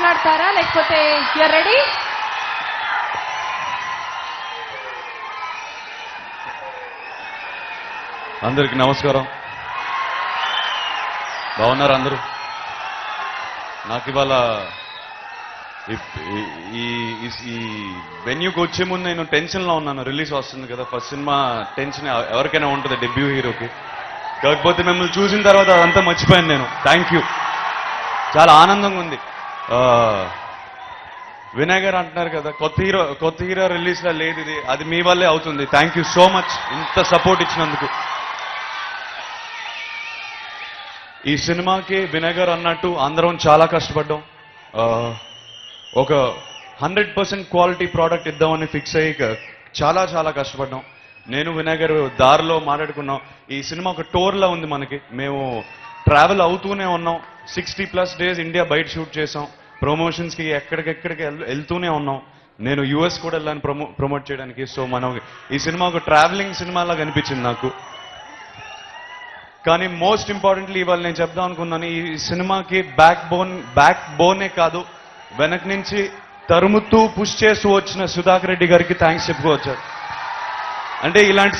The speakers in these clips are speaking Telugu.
మాట్లాడతారా లేకపోతే యూఆర్ రెడీ? అందరికి నమస్కారం. బాగున్నారు అందరూ? నాకు ఇవాళ ఈ వెన్యూకి వచ్చే ముందు నేను టెన్షన్లో ఉన్నాను. రిలీజ్ వస్తుంది కదా, ఫస్ట్ సినిమా టెన్షన్ ఎవరికైనా ఉంటుంది డెబ్యూ హీరోకి. కాకపోతే మిమ్మల్ని చూసిన తర్వాత అదంతా మర్చిపోయాను నేను. థ్యాంక్ యూ, చాలా ఆనందంగా ఉంది. వినయ్ గారు అంటున్నారు కదా, కొత్త హీరో రిలీజ్లో లేదు ఇది, అది మీ వల్లే అవుతుంది. థ్యాంక్ యూ సో మచ్ ఇంత సపోర్ట్ ఇచ్చినందుకు. ఈ సినిమాకి వినయ్ గారు అన్నట్టు అందరం చాలా కష్టపడ్డాం. ఒక 100% క్వాలిటీ ప్రోడక్ట్ ఇద్దామని ఫిక్స్ అయ్యి చాలా చాలా కష్టపడ్డాం. నేను వినయ్ గారు దారిలో మాట్లాడుకున్నాం. ఈ సినిమా ఒక టూర్లో ఉంది మనకి. మేము ట్రావెల్ అవుతూనే ఉన్నాం. 60+ డేస్ ఇండియా బయట షూట్ చేసాం. ప్రమోషన్స్కి ఎక్కడికెక్కడికి వెళ్తూనే ఉన్నాం. నేను యూఎస్ కూడా వెళ్ళాను ప్రమోట్ చేయడానికి. సో మనం ఈ సినిమా ఒక ట్రావెలింగ్ సినిమాలా కనిపించింది నాకు. కానీ మోస్ట్ ఇంపార్టెంట్లీ ఇవాళ నేను చెప్దాం అనుకున్నాను, ఈ సినిమాకి బ్యాక్ బోనే కాదు, వెనక నుంచి తరుముతూ పుష్ చేస్తూ వచ్చిన సుధాకర్ రెడ్డి గారికి థ్యాంక్స్ చెప్పుకోవచ్చారు. అంటే ఇలాంటి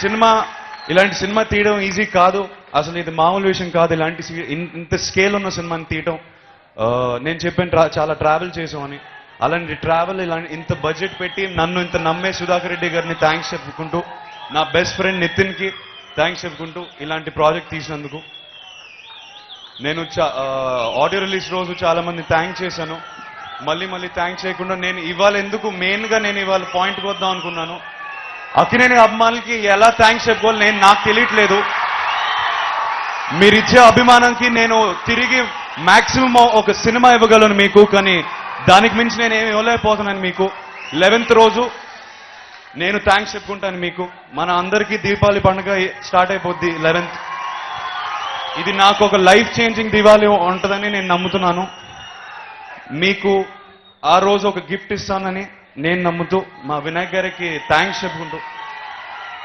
సినిమా తీయడం ఈజీ కాదు, అసలు ఇది మామూలు విషయం కాదు. ఇంత స్కేల్ ఉన్న సినిమాని తీయడం. నేను చెప్పాను చాలా ట్రావెల్ చేసామని. అలాంటి ట్రావెల్ ఇంత బడ్జెట్ పెట్టి నన్ను ఇంత నమ్మే సుధాకర్ రెడ్డి గారిని థ్యాంక్స్ చెప్పుకుంటూ, నా బెస్ట్ ఫ్రెండ్ నితిన్కి థ్యాంక్స్ చెప్పుకుంటూ ఇలాంటి ప్రాజెక్ట్ తీసినందుకు. నేను ఆడియో రిలీజ్ రోజు చాలా మంది థ్యాంక్స్ చేశాను. మళ్ళీ థ్యాంక్స్ చేయకుండా నేను ఇవాళ ఎందుకు మెయిన్గా నేను ఇవాళ పాయింట్కి వద్దాం అనుకున్నాను. అక్కినేని అభిమానులకి ఎలా థ్యాంక్స్ చెప్పుకోవాలి నాకు తెలియట్లేదు. మీరిచ్చే అభిమానంకి నేను తిరిగి మాక్సిమం ఒక సినిమా ఇవ్వగలను మీకు, కానీ దానికి మించి నేను ఏమి ఇవ్వలేకపోతున్నాను మీకు. 11th రోజు నేను థ్యాంక్స్ చెప్పుకుంటాను మీకు. మన అందరికీ దీపావళి పండుగ స్టార్ట్ అయిపోద్ది 11th. ఇది నాకు ఒక లైఫ్ చేంజింగ్ దివాళి ఉంటుందని నేను నమ్ముతున్నాను. మీకు ఆ రోజు ఒక గిఫ్ట్ ఇస్తానని నేను నమ్ముతూ మా వినాయక్ గారికి థ్యాంక్స్ చెప్పుకుంటూ.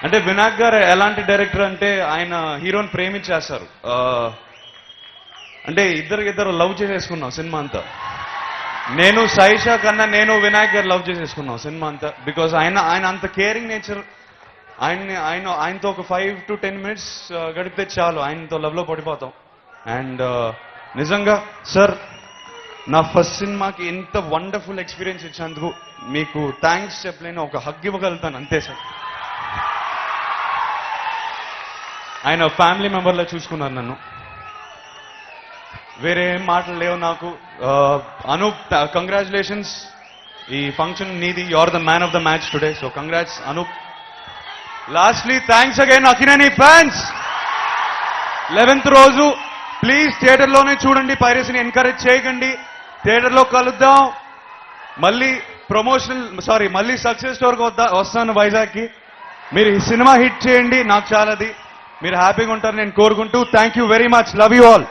అంటే వినాయక్ గారు ఎలాంటి డైరెక్టర్ అంటే ఆయన హీరోని ప్రేమించేస్తారు. అంటే ఇద్దరు లవ్ చేసేసుకున్నాం సినిమా అంతా. నేను సాయిషా కన్నా నేను వినాయక్ గారు లవ్ చేసేసుకున్నాం సినిమా అంతా. బికాజ్ ఆయన అంత కేరింగ్ నేచర్. ఆయనతో ఒక 5 to 10 minutes గడిపితే చాలు, ఆయనతో లవ్లో పడిపోతాం. అండ్ నిజంగా సార్, నా ఫస్ట్ సినిమాకి ఇంత వండర్ఫుల్ ఎక్స్పీరియన్స్ ఇచ్చినందుకు మీకు థ్యాంక్స్ చెప్పలేను. ఒక హగ్ ఇవ్వగలుగుతాను అంతే సార్. ఆయన ఫ్యామిలీ మెంబర్లో చూసుకున్నారు నన్ను. వేరే ఏం మాటలు లేవు నాకు. అనూప్, కంగ్రాచులేషన్స్. ఈ ఫంక్షన్ నీది. You are the man of the match today. So congrats Anoop. Lastly thanks again Akkineni fans. 11th రోజు ప్లీజ్ థియేటర్లోనే చూడండి. పైరసీని ఎంకరేజ్ చేయకండి. థియేటర్లో కలుద్దాం. మళ్ళీ సక్సెస్ స్టోర్కి వస్తాను వైజాగ్కి. మీరు ఈ సినిమా హిట్ చేయండి, నాకు చాలాది. మీరు హ్యాపీగా ఉంటారు నేను కోరుకుంటూ thank you very much. Love you all.